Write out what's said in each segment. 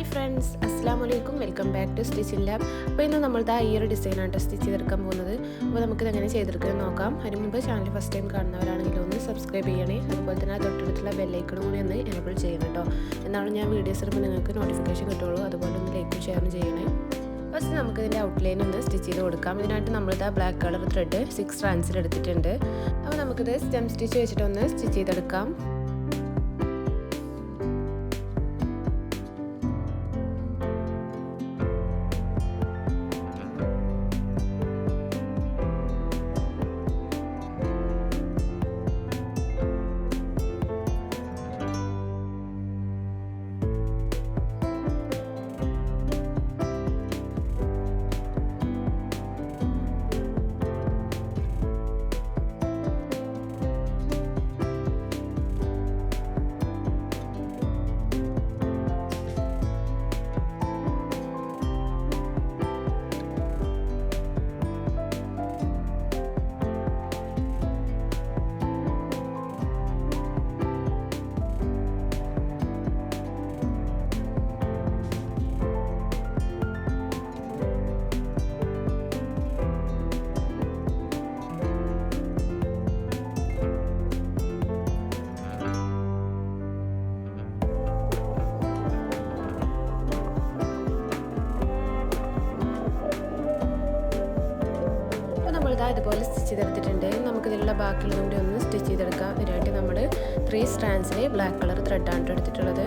Hi friends, അസ്സലാമലൈക്കും. Welcome back to stitching lab. അപ്പോൾ ഇന്ന് നമ്മൾ ഈ ഒരു ഡിസൈനാണ് സ്റ്റിച്ച് ചെയ്തെടുക്കാൻ പോകുന്നത്. അപ്പോൾ നമുക്കിത് എങ്ങനെ ചെയ്തെടുക്കാൻ നോക്കാം. അതിന് മുമ്പ് ചാനൽ ഫസ്റ്റ് ടൈം കാണുന്നവരാണെങ്കിൽ ഒന്ന് സബ്സ്ക്രൈബ് ചെയ്യണേ. അതുപോലെ തന്നെ തൊട്ടടുത്തുള്ള ബെല്ലൈക്കണും കൂടി ഒന്ന് എനേബിൾ ചെയ്യണം കേട്ടോ. എന്നാണ് ഞാൻ വീഡിയോസ് ഇടുമ്പോൾ നിങ്ങൾക്ക് നോട്ടിഫിക്കേഷൻ കിട്ടുള്ളൂ. അതുപോലെ ഒന്ന് ലൈക്കും ഷെയറും ചെയ്യണേ. ഫസ്റ്റ് നമുക്കിതിൻ്റെ ഔട്ട്ലൈൻ ഒന്ന് സ്റ്റിച്ച് ചെയ്ത് കൊടുക്കാം. ഇതിനായിട്ട് നമ്മളിത് ബ്ലാക്ക് കളർ ത്രെഡ് 6 സ്ട്രാൻഡ്സിൽ എടുത്തിട്ടുണ്ട്. അപ്പോൾ നമുക്കിത് സ്റ്റെം സ്റ്റിച്ച് വെച്ചിട്ടൊന്ന് സ്റ്റിച്ച് ചെയ്തെടുക്കാം. ഇതുപോലെ സ്റ്റിച്ച് ചെയ്തെടുത്തിട്ടുണ്ട്. നമുക്കിതിലുള്ള ബാക്കിയുള്ളതും കൂടി ഒന്ന് സ്റ്റിച്ച് ചെയ്തെടുക്കാം. ഇതിനായിട്ട് നമ്മൾ 3 സ്ട്രാൻഡ്സിൽ ബ്ലാക്ക് കളർ ത്രെഡാണ് എടുത്തിട്ടുള്ളത്.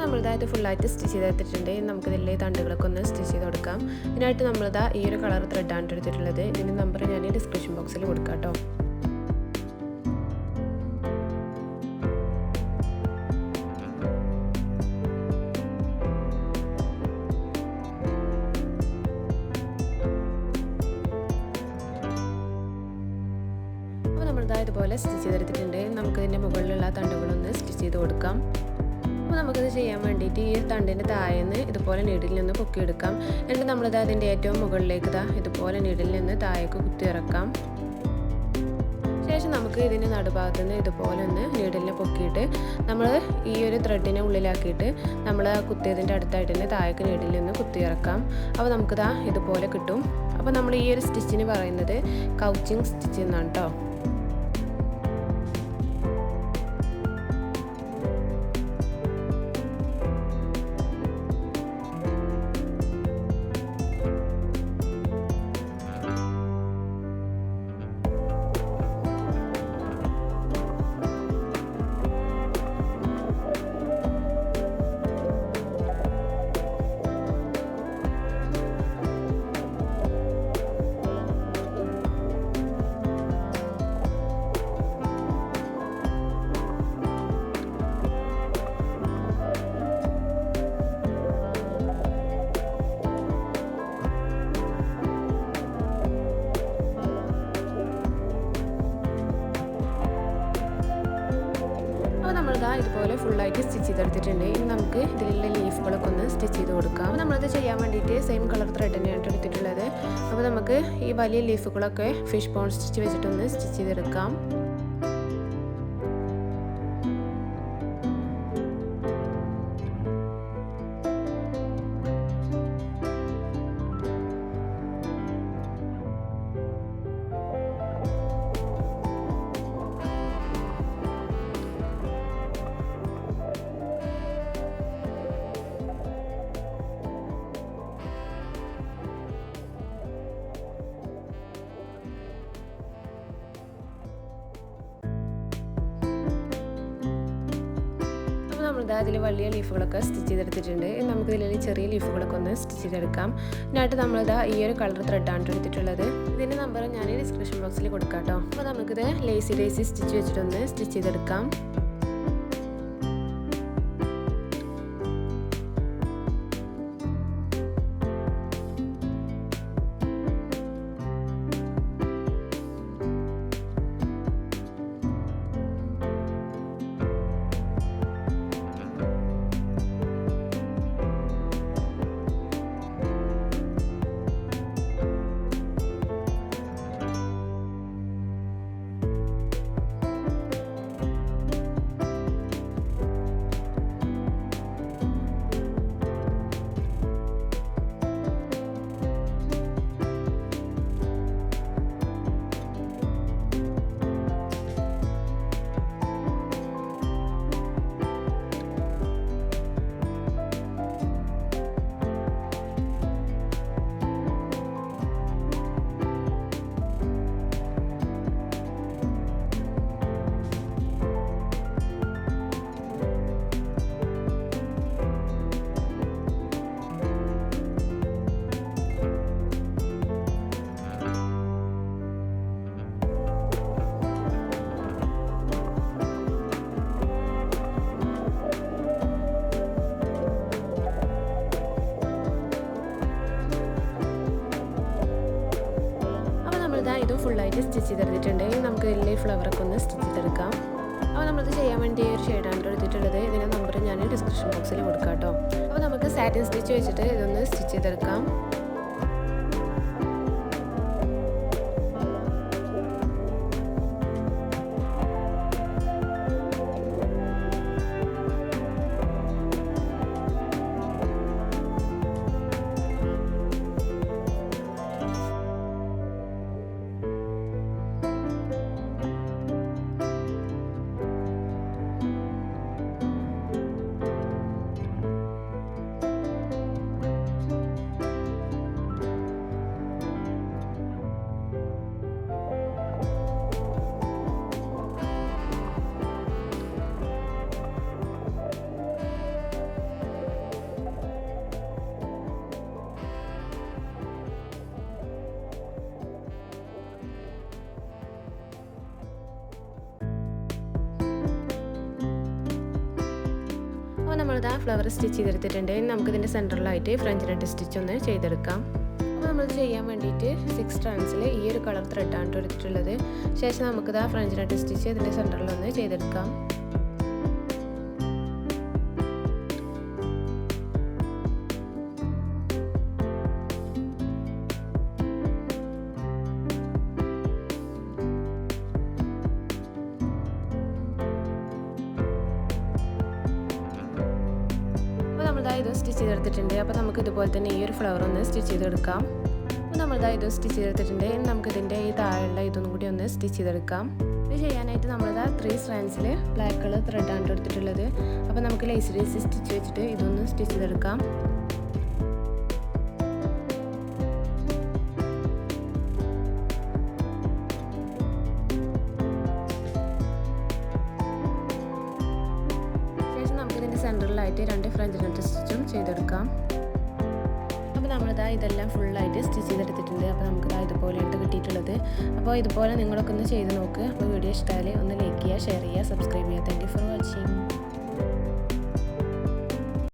നമ്മളിതായത് ഫുള്ളായിട്ട് സ്റ്റിച്ച് ചെയ്തെടുത്തിട്ടുണ്ട്. നമുക്കിതിലെ തണ്ടുകളൊക്കെ ഒന്ന് സ്റ്റിച്ച് ചെയ്ത് കൊടുക്കാം. ഇതിനായിട്ട് നമ്മളിതാ ഈ ഒരു കളർ ത്രെഡാണ് എടുത്തിട്ടുള്ളത്. ഇതിൻ്റെ നമ്പർ ഞാൻ ഡിസ്ക്രിപ്ഷൻ ബോക്സിൽ കൊടുക്കാം കേട്ടോ. അപ്പോൾ നമ്മളിതായതുപോലെ സ്റ്റിച്ച് ചെയ്തെടുത്തിട്ടുണ്ട്. നമുക്കിതിൻ്റെ മുകളിലുള്ള തണ്ടുകളൊന്ന് സ്റ്റിച്ച് ചെയ്ത് കൊടുക്കാം. അപ്പോൾ നമുക്കിത് ചെയ്യാൻ വേണ്ടിയിട്ട് ഈ തണ്ടിൻ്റെ താഴേന്ന് ഇതുപോലെ നീഡിൽ നിന്ന് പൊക്കിയെടുക്കാം. എന്നിട്ട് നമ്മളിത് അതിൻ്റെ ഏറ്റവും മുകളിലേക്ക് ഇതുപോലെ നീഡിൽ നിന്ന് താഴേക്ക് കുത്തിയിറക്കാം. ശേഷം നമുക്ക് ഇതിൻ്റെ നടുഭാഗത്തു നിന്ന് ഇതുപോലെ ഒന്ന് നീഡിലിനെ പൊക്കിയിട്ട് നമ്മൾ ഈ ഒരു ത്രെഡിനെ ഉള്ളിലാക്കിയിട്ട് നമ്മൾ കുത്തിയതിൻ്റെ അടുത്തായിട്ട് തന്നെ താഴേക്ക് നീഡിൽ നിന്ന് കുത്തിയിറക്കാം. അപ്പോൾ നമുക്കിതാ ഇതുപോലെ കിട്ടും. അപ്പോൾ നമ്മൾ ഈ ഒരു സ്റ്റിച്ചിന് പറയുന്നത് കൗച്ചിങ് സ്റ്റിച്ച് എന്നാണ് കേട്ടോ. ഇതുപോലെ ഫുള്ളായിട്ട് സ്റ്റിച്ച് ചെയ്തെടുത്തിട്ടുണ്ട്. ഇനി നമുക്ക് ഇതിലുള്ള ലീഫുകളൊക്കെ ഒന്ന് സ്റ്റിച്ച് ചെയ്ത് കൊടുക്കാം. അപ്പോൾ നമ്മളത് ചെയ്യാൻ വേണ്ടിയിട്ട് സെയിം കളർ ത്രെഡ് തന്നെയാണ് എടുത്തിട്ടുള്ളത്. അപ്പോൾ നമുക്ക് ഈ വലിയ ലീഫുകളൊക്കെ ഫിഷ് ബോൺ സ്റ്റിച്ച് വെച്ചിട്ടൊന്ന് സ്റ്റിച്ച് ചെയ്തെടുക്കാം. നമ്മളിത് അതിൽ വലിയ ലീഫുകളൊക്കെ സ്റ്റിച്ച് ചെയ്തെടുത്തിട്ടുണ്ട്. നമുക്ക് ഇതിൽ ചെറിയ ലീഫുകളൊക്കെ ഒന്ന് സ്റ്റിച്ച് ചെയ്തെടുക്കാം. ഇതിനായിട്ട് നമ്മളിതാ ഈ ഒരു കളർ ത്രെഡാണ് എടുത്തിട്ടുള്ളത്. ഇതിൻ്റെ നമ്പർ ഞാൻ ഡിസ്ക്രിപ്ഷൻ ബോക്സിൽ കൊടുക്കാം കേട്ടോ. അപ്പോൾ നമുക്കിത് ലേസി സ്റ്റിച്ച് വെച്ചിട്ടൊന്ന് സ്റ്റിച്ച് ചെയ്തെടുക്കാം. ഇത് ഫുള്ളായിട്ട് സ്റ്റിച്ച് ചെയ്തെടുത്തിട്ടുണ്ട്. നമുക്ക് വലിയ ഫ്ലവറൊക്കെ ഒന്ന് സ്റ്റിച്ച് ചെയ്തെടുക്കാം. അപ്പോൾ നമ്മളിത് ചെയ്യാൻ വേണ്ടി ഒരു ഷെയ്ഡാണ് എടുത്തിട്ടുള്ളത്. ഇതിൻ്റെ നമ്പർ ഞാൻ ഡിസ്ക്രിപ്ഷൻ ബോക്സിൽ കൊടുക്കാം കേട്ടോ. അപ്പോൾ നമുക്ക് സാറ്റിൻ സ്റ്റിച്ച് വെച്ചിട്ട് ഇതൊന്ന് സ്റ്റിച്ച് ചെയ്തെടുക്കാം. നമ്മളിതാ ഫ്ലവർ സ്റ്റിച്ച് ചെയ്തെടുത്തിട്ടുണ്ട്. ഇനി നമുക്കിതിൻ്റെ സെൻറ്ററിലായിട്ട് ഫ്രഞ്ച് നെറ്റ് സ്റ്റിച്ച് ഒന്ന് ചെയ്തെടുക്കാം. അപ്പോൾ നമ്മളിത് ചെയ്യാൻ വേണ്ടിയിട്ട് 6 സ്ട്രാൻഡ്സിൽ ഈ ഒരു കളർ ത്രെഡാണ് എടുത്തിട്ടുള്ളത്. ശേഷം നമുക്കിതാ ഫ്രഞ്ച് നെറ്റ് സ്റ്റിച്ച് ഇതിൻ്റെ സെൻറ്ററിലൊന്ന് ചെയ്തെടുക്കാം. ഇത് സ്റ്റിച്ച് ചെയ്തെടുത്തിട്ടുണ്ട്. അപ്പോൾ നമുക്ക് ഇതുപോലെ തന്നെ ഈ ഒരു ഫ്ലവർ ഒന്ന് സ്റ്റിച്ച് ചെയ്തെടുക്കാം. അപ്പോൾ നമ്മളിതാ ഇത് സ്റ്റിച്ച് ചെയ്തെടുത്തിട്ടുണ്ട്. ഇനി നമുക്കിതിൻ്റെ ഈ താഴെയുള്ള ഇതൊന്നും കൂടി ഒന്ന് സ്റ്റിച്ച് ചെയ്തെടുക്കാം. ഇത് ചെയ്യാനായിട്ട് നമ്മളിതാ 3 സ്ട്രാൻഡ്സിൽ ബ്ലാക്ക് കളർ ത്രെഡാണ് എടുത്തിട്ടുള്ളത്. അപ്പോൾ നമുക്ക് ലേസി സ്റ്റിച്ച് വെച്ചിട്ട് ഇതൊന്ന് സ്റ്റിച്ച് ചെയ്തെടുക്കാം. സെൻറ്ററിലായിട്ട് 2 ഫ്രഞ്ച് നെറ്റ് സ്റ്റിച്ചും ചെയ്തെടുക്കാം. അപ്പോൾ നമ്മളിതാ ഇതെല്ലാം ഫുള്ളായിട്ട് സ്റ്റിച്ച് ചെയ്തെടുത്തിട്ടുണ്ട്. അപ്പോൾ നമുക്കിതാ ഇതുപോലെയാണ് കിട്ടിയിട്ടുള്ളത്. അപ്പോൾ ഇതുപോലെ നിങ്ങളൊക്കെ ഒന്ന് ചെയ്ത് നോക്ക്. അപ്പോൾ വീഡിയോ ഇഷ്ടമായാൽ ഒന്ന് ലൈക്ക് ചെയ്യുക, ഷെയർ ചെയ്യുക, സബ്സ്ക്രൈബ് ചെയ്യുക. Thank you for watching.